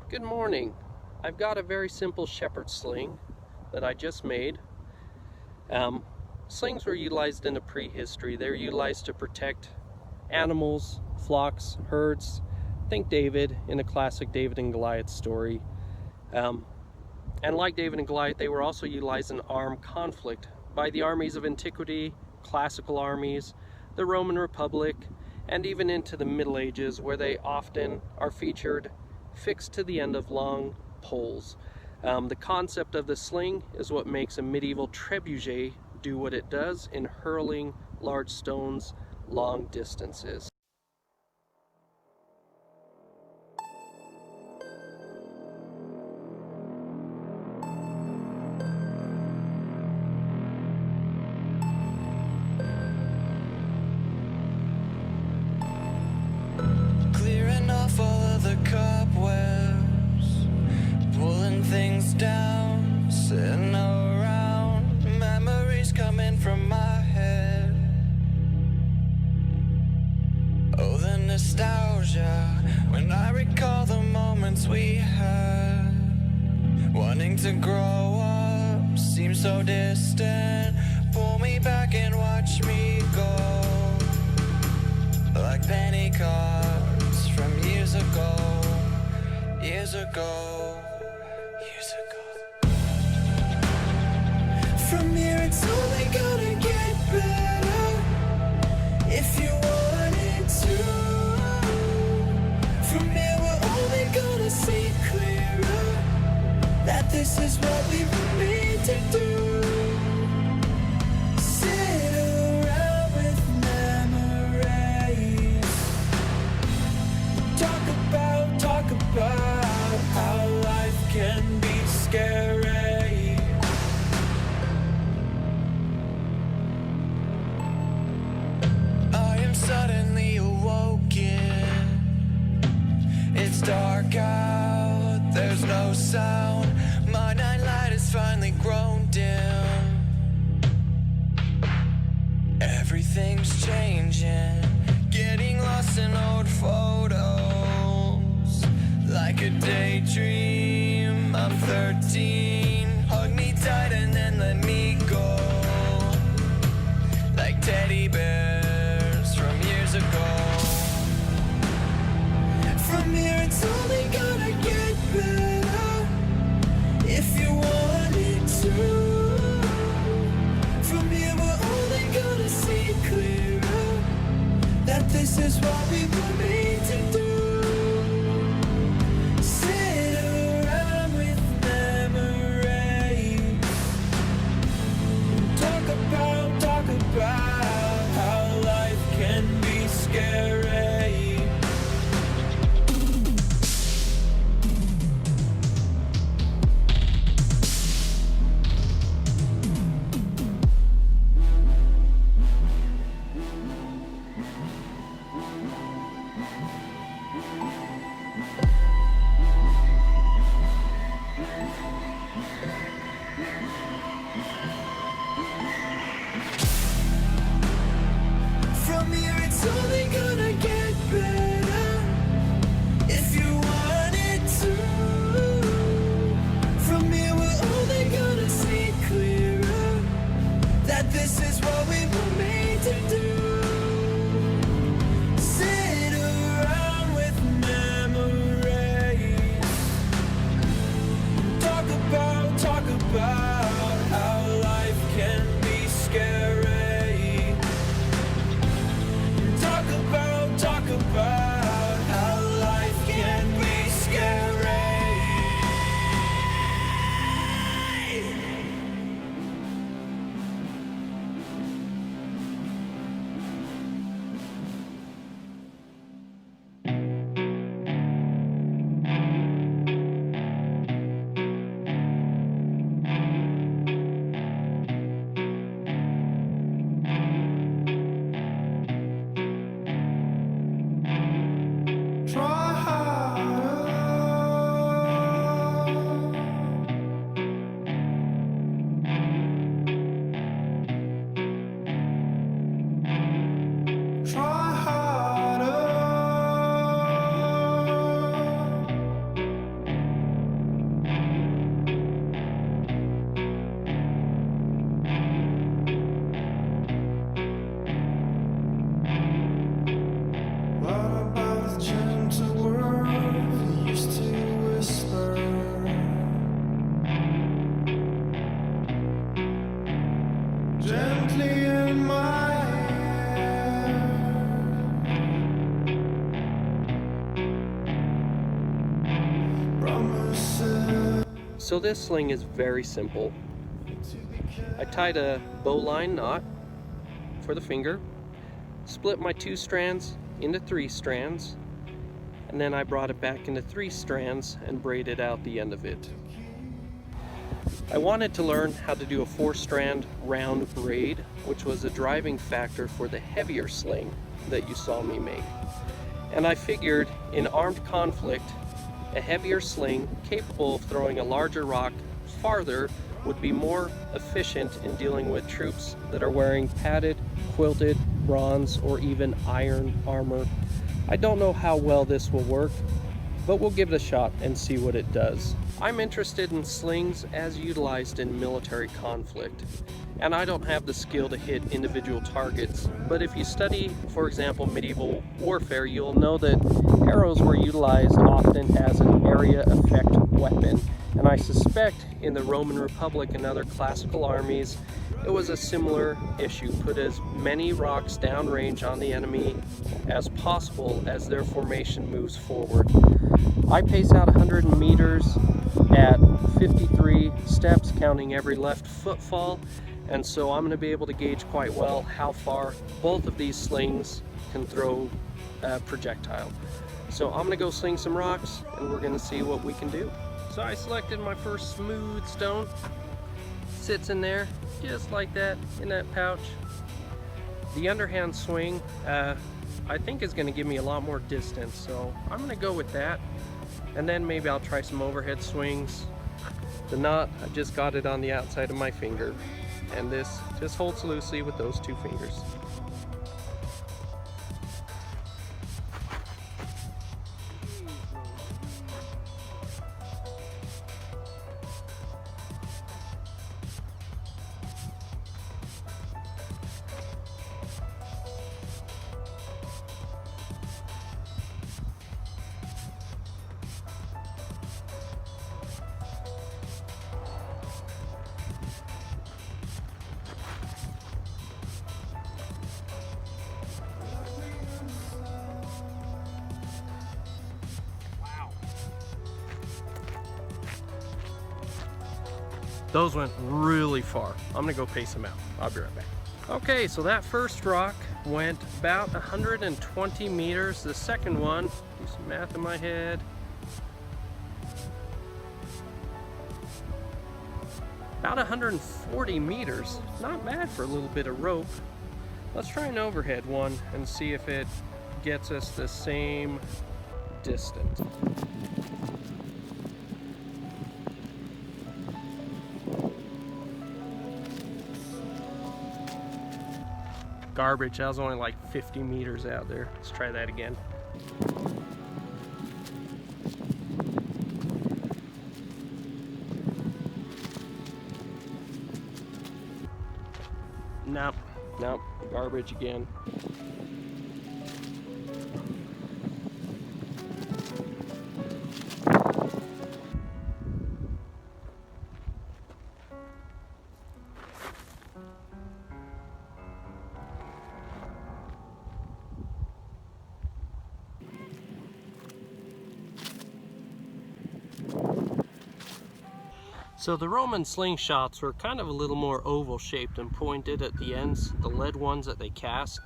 Good morning. I've got a very simple shepherd sling that I just made. Slings were utilized in the prehistory. They were utilized to protect animals, flocks, herds. Think David in the classic David and Goliath story. And like David and Goliath, they were also utilized in armed conflict by the armies of antiquity, classical armies, the Roman Republic, and even into the Middle Ages, where they often are featured fixed to the end of long poles. The concept of the sling is what makes a medieval trebuchet do what it does in hurling large stones long distances. Clearing off all of the cobwebs, pulling things down, sitting around, memories coming from my head. Oh, the nostalgia, when I recall the moments we had. Wanting to grow up seems so distant. Pull me back and watch me go, like penny cards from years ago, years ago, years ago. From here it's only gonna get better, if you wanted to. From here we're only gonna see clearer, that this is what we were made to do. Sit around with memories, talk about how life can be scary. I am suddenly awoken. It's dark out, there's no sound. My nightlight has finally grown dim. Everything's changing, getting lost in old photos, like a daydream. I'm 13, hug me tight and then let me go, like teddy bears from years ago. From here it's only gonna get better, if you wanted to. From here we're only gonna see clearer, that this is what we were made to do. Sit around with memories, talk about how life can be scary. From here it's only gonna get better, if you wanted to. From here we're only gonna see clearer, that this is what we were made to do. Sit around with memories, So this sling is very simple. I tied a bowline knot for the finger, split my 2 strands into 3 strands, and then I brought it back into 3 strands and braided out the end of it. I wanted to learn how to do a 4-strand round braid, which was a driving factor for the heavier sling that you saw me make. And I figured in armed conflict, a heavier sling capable of throwing a larger rock farther would be more efficient in dealing with troops that are wearing padded, quilted, bronze, or even iron armor. I don't know how well this will work, but we'll give it a shot and see what it does. I'm interested in slings as utilized in military conflict, and I don't have the skill to hit individual targets, but if you study, for example, medieval warfare, you'll know that arrows were utilized often as an area effect weapon, and I suspect in the Roman Republic and other classical armies, it was a similar issue. Put as many rocks downrange on the enemy as possible as their formation moves forward. I pace out 100 meters at 53 steps, counting every left footfall, and so I'm going to be able to gauge quite well how far both of these slings can throw a projectile. So I'm going to go sling some rocks and we're going to see what we can do. So I selected my first smooth stone. Sits in there just like that in that pouch. The underhand swing I think is going to give me a lot more distance, so I'm going to go with that, and then maybe I'll try some overhead swings. The knot, I just got it on the outside of my finger, and this just holds loosely with those 2 fingers. Those went really far. I'm gonna go pace them out. I'll be right back. Okay, so that first rock went about 120 meters. The second one, do some math in my head, about 140 meters. Not bad for a little bit of rope. Let's try an overhead one and see if it gets us the same distance. Garbage, that was only like 50 meters out there. Let's try that again. Nope, nope, garbage again. So the Roman slingshots were kind of a little more oval shaped and pointed at the ends, the lead ones that they cast.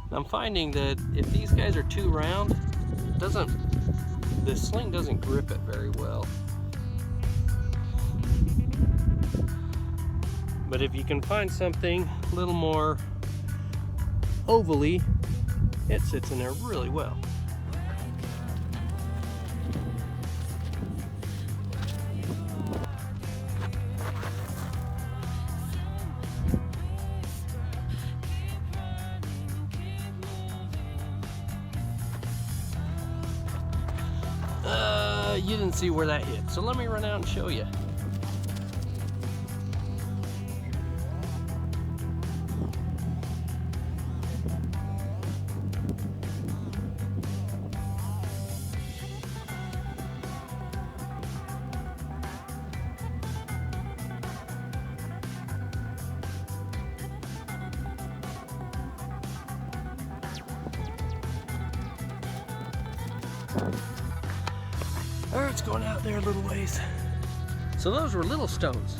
And I'm finding that if these guys are too round, the sling doesn't grip it very well. But if you can find something a little more ovally, it sits in there really well. You didn't see where that hit, so let me run out and show you. It's going out there a little ways. So those were little stones.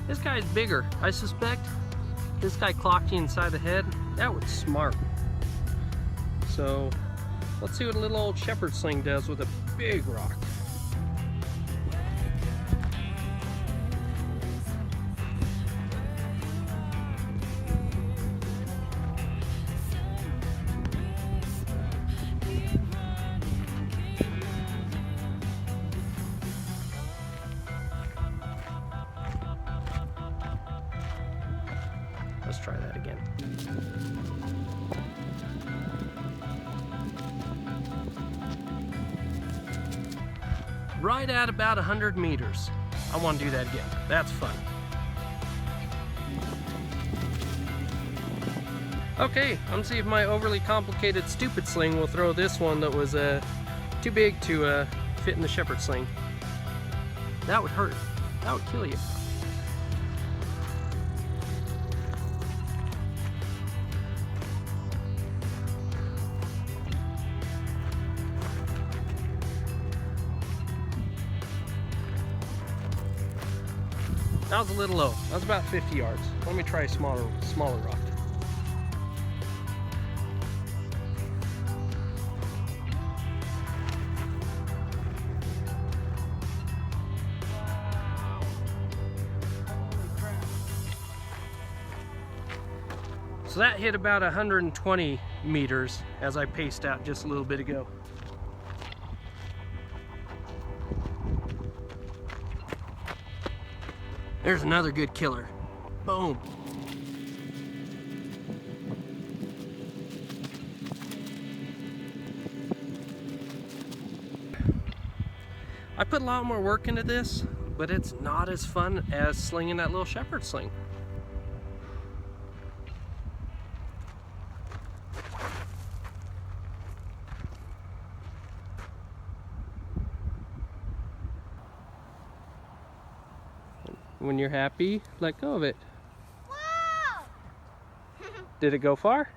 This guy's bigger. I suspect this guy clocked you inside the head. That was smart. So let's see what a little old shepherd sling does with a big rock. Let's try that again. Right at about 100 meters. I want to do that again. That's fun. Okay, I'm gonna see if my overly complicated stupid sling will throw this one that was too big to fit in the shepherd sling. That would hurt. That would kill you. That was a little low. That was about 50 yards. Let me try a smaller rock. So that hit about 120 meters as I paced out just a little bit ago. There's another good killer. Boom. I put a lot more work into this, but it's not as fun as slinging that little shepherd sling. When you're happy, let go of it. Whoa! Did it go far?